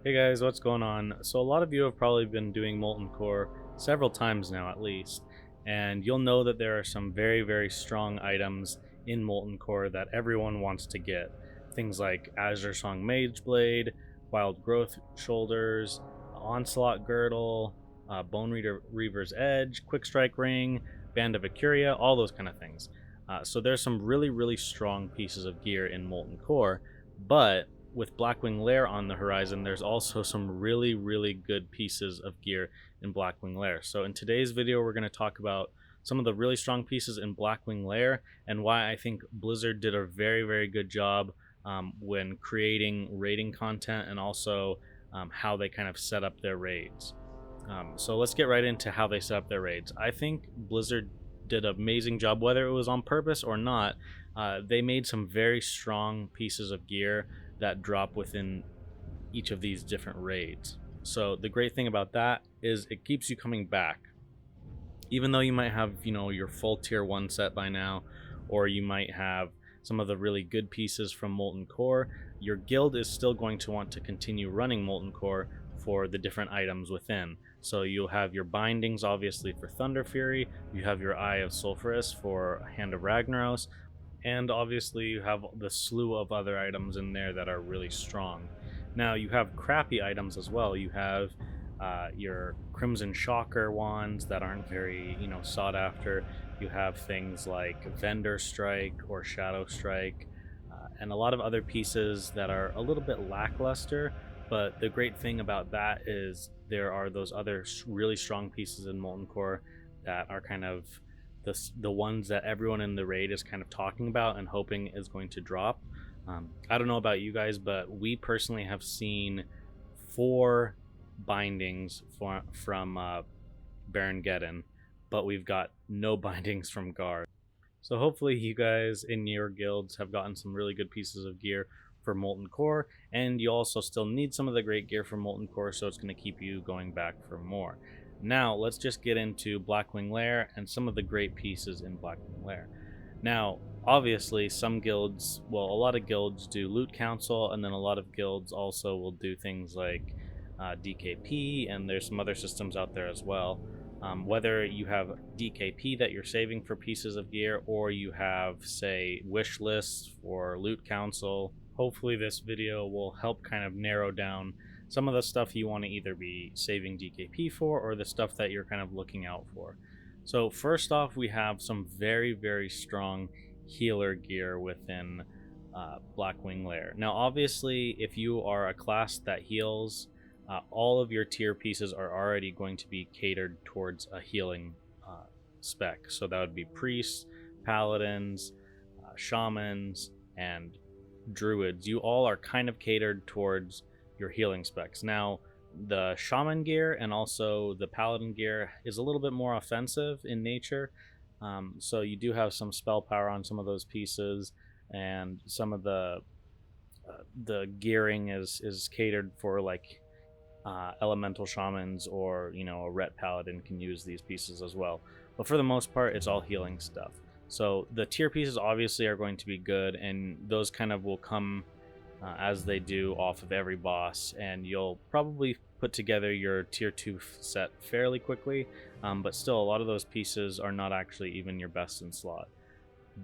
Hey guys, what's going on? So a lot of you have probably been doing Molten Core several times now at least, and you'll know that there are some very strong items in Molten Core that everyone wants to get. Things like Azure Song Mage Blade, Wild Growth Shoulders, Onslaught Girdle, Reaver's Edge, Quick Strike Ring, Band of Acuria, all those kind of things. So there's some really strong pieces of gear in Molten Core, but with Blackwing Lair on the horizon, there's also some really good pieces of gear in Blackwing Lair. So in today's video, we're going to talk about some of the really strong pieces in Blackwing Lair and why I think Blizzard did a very good job when creating raiding content, and also how they kind of set up their raids. So let's get right into how they set up their raids. I think Blizzard did an amazing job, whether it was on purpose or not. They made some very strong pieces of gear that drop within each of these different raids. So the great thing about that is it keeps you coming back. Even though you might have, your full tier 1 set by now, or you might have some of the really good pieces from Molten Core, your guild is still going to want to continue running Molten Core for the different items within. So you'll have your bindings obviously for Thunder Fury, you have your Eye of Sulphurus for Hand of Ragnaros, and obviously you have the slew of other items in there that are really strong. Now you have crappy items as well. You have your Crimson Shocker wands that aren't very sought after. You have things like Vendor Strike or Shadow Strike, and a lot of other pieces that are a little bit lackluster. But the great thing about that is there are those other really strong pieces in Molten Core that are kind of the ones that everyone in the raid is kind of talking about and hoping is going to drop. I don't know about you guys, but we personally have seen 4 bindings from Baron Geddon, but we've got no bindings from Guard. So hopefully you guys in your guilds have gotten some really good pieces of gear for Molten Core, and you also still need some of the great gear from Molten Core, so it's going to keep you going back for more. Now let's just get into Blackwing Lair and some of the great pieces in Blackwing Lair. Now obviously some guilds, a lot of guilds do Loot Council, and then a lot of guilds also will do things like DKP, and there's some other systems out there as well. Whether you have DKP that you're saving for pieces of gear, or you have, say, wish lists for Loot Council, hopefully this video will help kind of narrow down some of the stuff you want to either be saving DKP for, or the stuff that you're kind of looking out for. So first off, we have some very strong healer gear within Blackwing Lair. Now obviously if you are a class that heals, all of your tier pieces are already going to be catered towards a healing spec. So that would be priests, paladins, shamans, and druids. You all are kind of catered towards your healing specs. Now the shaman gear and also the paladin gear is a little bit more offensive in nature, so you do have some spell power on some of those pieces, and some of the gearing is catered for like elemental shamans, or a ret paladin can use these pieces as well. But for the most part, it's all healing stuff. So the tier pieces obviously are going to be good, and those kind of will come as they do off of every boss, and you'll probably put together your tier 2 set fairly quickly, but still a lot of those pieces are not actually even your best in slot.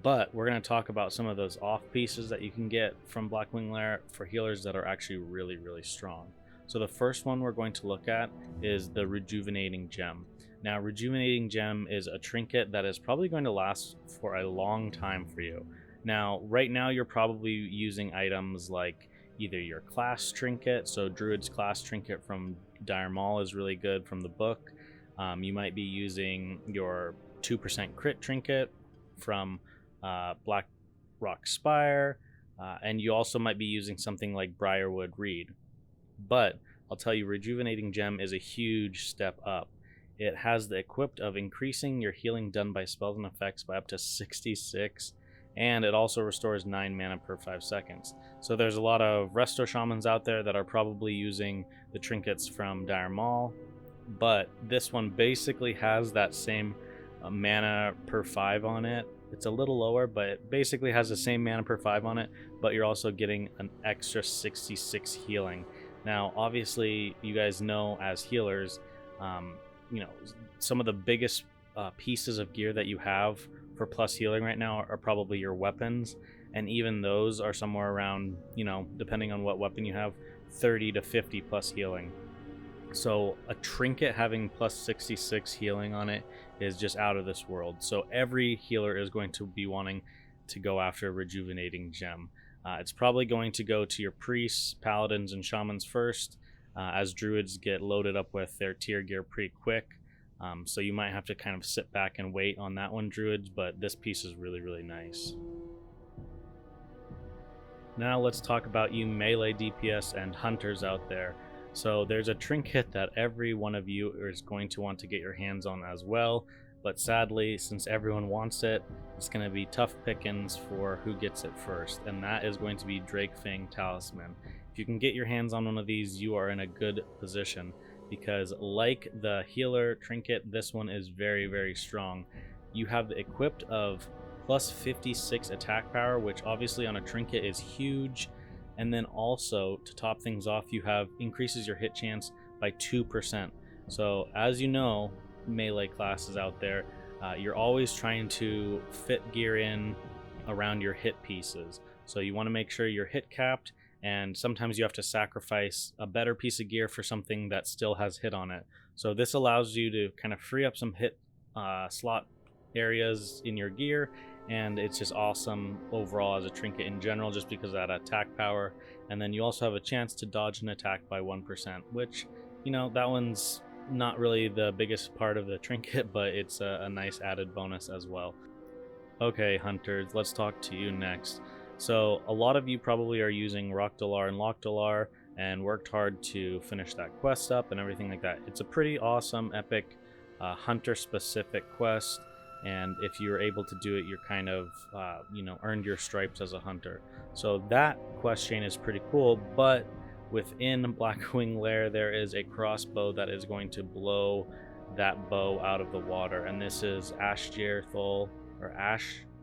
But we're going to talk about some of those off pieces that you can get from Blackwing Lair for healers that are actually really strong. So the first one we're going to look at is the Rejuvenating Gem. Now Rejuvenating Gem is a trinket that is probably going to last for a long time for you. Now right now you're probably using items like either your class trinket, so Druid's class trinket from Dire Maul is really good from the book. You might be using your 2% crit trinket from Black Rock Spire, and you also might be using something like Briarwood Reed. But I'll tell you, Rejuvenating Gem is a huge step up. It has the equipped of increasing your healing done by spells and effects by up to 66, and it also restores 9 mana per 5 seconds. So there's a lot of resto shamans out there that are probably using the trinkets from Dire Maul, but this one basically has that same mana per 5 on it. It's a little lower, but it basically has the same mana per 5 on it, but you're also getting an extra 66 healing. Now, obviously, you guys know as healers, um, you know, some of the biggest pieces of gear that you have for plus healing right now are probably your weapons, and even those are somewhere around, depending on what weapon you have, 30 to 50 plus healing. So a trinket having plus 66 healing on it is just out of this world. So every healer is going to be wanting to go after a rejuvenating gem. It's probably going to go to your priests, paladins, and shamans first, as druids get loaded up with their tier gear pretty quick. So you might have to kind of sit back and wait on that one, druids, but this piece is really, really nice. Now let's talk about you melee DPS and hunters out there. So there's a trinket that every one of you is going to want to get your hands on as well, but sadly, since everyone wants it, it's going to be tough pickings for who gets it first, and that is going to be Drakefang Talisman. If you can get your hands on one of these, you are in a good position, because like the healer trinket, this one is very, very strong. You have the equipped of plus 56 attack power, which obviously on a trinket is huge. And then also, to top things off, you have increases your hit chance by 2%. So as you know, melee classes out there, you're always trying to fit gear in around your hit pieces. So you want to make sure you're hit capped, and sometimes you have to sacrifice a better piece of gear for something that still has hit on it. So this allows you to kind of free up some hit slot areas in your gear, and it's just awesome overall as a trinket in general, just because of that attack power. And then you also have a chance to dodge an attack by 1%, which, that one's not really the biggest part of the trinket, but it's a nice added bonus as well. Okay, hunters, let's talk to you next. So a lot of you probably are using Rockdalar and Lockdalar and worked hard to finish that quest up and everything like that. It's a pretty awesome, epic, hunter specific quest, and if you're able to do it, you're kind of earned your stripes as a hunter. So that quest chain is pretty cool, but within Blackwing Lair there is a crossbow that is going to blow that bow out of the water, and this is Ashjerthul, or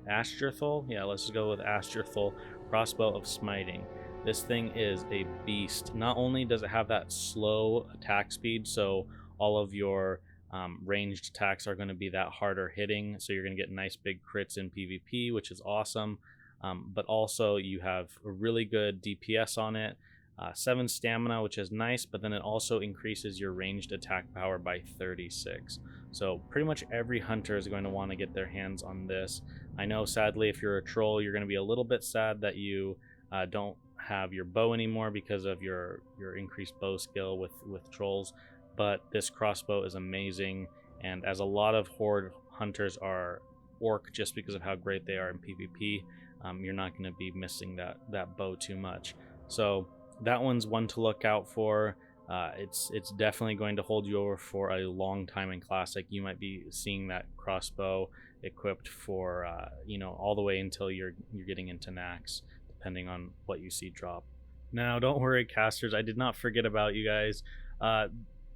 Ashjerthul, yeah, let's just go with Ashjerthul crossbow of smiting. This thing is a beast. Not only does it have that slow attack speed, so all of your ranged attacks are going to be that harder hitting, so you're going to get nice big crits in PvP, which is awesome. But also you have a really good DPS on it, 7 stamina, which is nice, but then it also increases your ranged attack power by 36. So pretty much every hunter is going to want to get their hands on this. I know, sadly, if you're a troll, you're going to be a little bit sad that you don't have your bow anymore because of your increased bow skill with trolls, but this crossbow is amazing, and as a lot of horde hunters are orc just because of how great they are in PvP, you're not going to be missing that bow too much. So that one's one to look out for. It's definitely going to hold you over for a long time in Classic. You might be seeing that crossbow equipped for all the way until you're getting into Nax, depending on what you see drop. Now, don't worry, casters, I did not forget about you guys.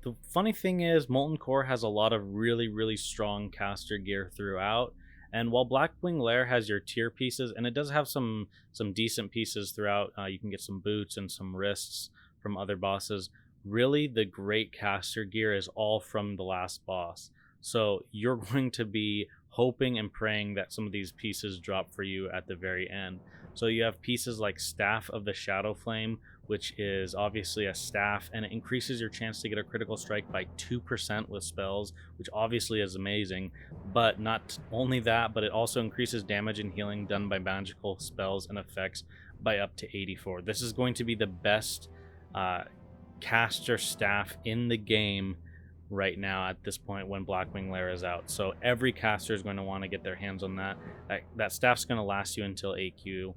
The funny thing is, Molten Core has a lot of really, really strong caster gear throughout. And while Blackwing Lair has your tier pieces, and it does have some decent pieces throughout, you can get some boots and some wrists from other bosses. Really, the great caster gear is all from the last boss. So you're going to be hoping and praying that some of these pieces drop for you at the very end. So you have pieces like Staff of the Shadow Flame, which is obviously a staff, and it increases your chance to get a critical strike by 2% with spells, which obviously is amazing. But not only that, but it also increases damage and healing done by magical spells and effects by up to 84. This is going to be the best caster staff in the game right now at this point when Blackwing Lair is out. So every caster is going to want to get their hands on that. That staff's going to last you until AQ.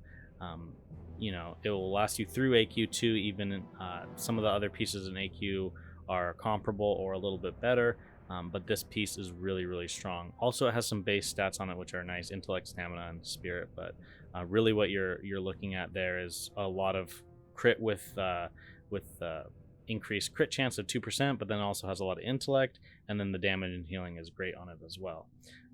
It will last you through AQ2. Even some of the other pieces in AQ are comparable or a little bit better, but this piece is really, really strong. Also, it has some base stats on it which are nice: intellect, stamina, and spirit. But really, what you're looking at there is a lot of crit with increased crit chance of 2%, but then also has a lot of intellect, and then the damage and healing is great on it as well.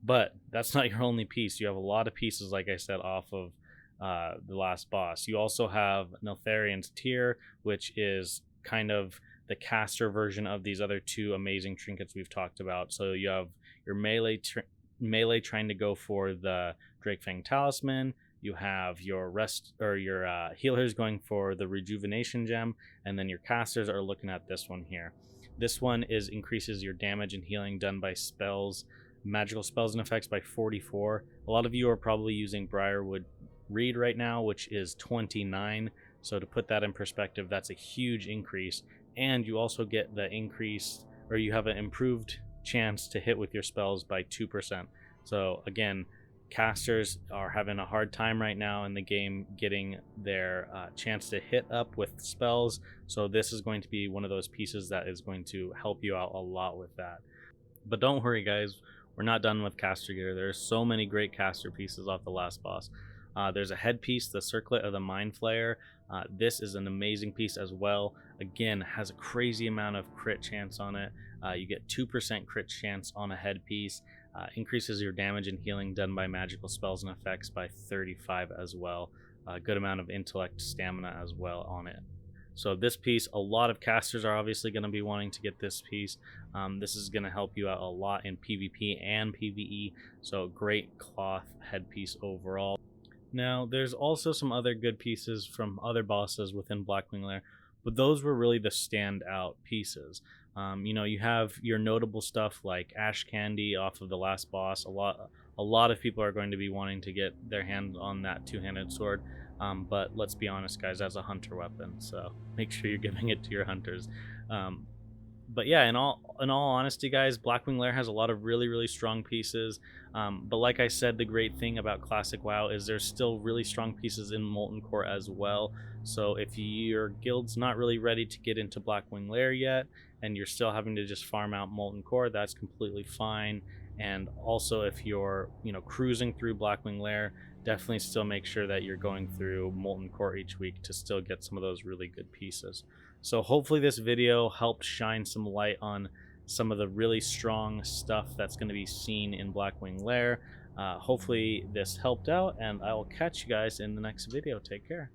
But that's not your only piece. You have a lot of pieces, like I said, off of the last boss. You also have Neltharion's Tear, which is kind of the caster version of these other two amazing trinkets we've talked about. So you have your melee trying to go for the Drake Fang Talisman. You have your rest or your healers going for the Rejuvenation Gem, and then your casters are looking at this one here. This one increases your damage and healing done by spells, magical spells and effects by 44. A lot of you are probably using Briarwood Reed right now, which is 29. So to put that in perspective, that's a huge increase. And you also get the increase, or you have an improved chance to hit with your spells by 2%. So again, casters are having a hard time right now in the game getting their chance to hit up with spells. So this is going to be one of those pieces that is going to help you out a lot with that. But don't worry, guys, we're not done with caster gear. There's so many great caster pieces off the last boss. There's a headpiece, the Circlet of the Mind Flayer. This is an amazing piece as well. Again, has a crazy amount of crit chance on it. You get 2% crit chance on a headpiece. Increases your damage and healing done by magical spells and effects by 35 as well. A good amount of intellect, stamina as well on it. So this piece, a lot of casters are obviously going to be wanting to get this piece. This is going to help you out a lot in PvP and PvE. So great cloth headpiece overall. Now, there's also some other good pieces from other bosses within Blackwing Lair, but those were really the standout pieces. You have your notable stuff like Ash Candy off of the last boss. A lot of people are going to be wanting to get their hands on that two-handed sword, but let's be honest, guys, that's a hunter weapon, so make sure you're giving it to your hunters. But yeah, in all honesty, guys, Blackwing Lair has a lot of really strong pieces. But like I said, the great thing about Classic WoW is there's still really strong pieces in Molten Core as well. So if your guild's not really ready to get into Blackwing Lair yet, and you're still having to just farm out Molten Core, that's completely fine. And also, if you're cruising through Blackwing Lair, definitely still make sure that you're going through Molten Core each week to still get some of those really good pieces. So hopefully this video helped shine some light on some of the really strong stuff that's going to be seen in Blackwing Lair. Hopefully this helped out, and I will catch you guys in the next video. Take care.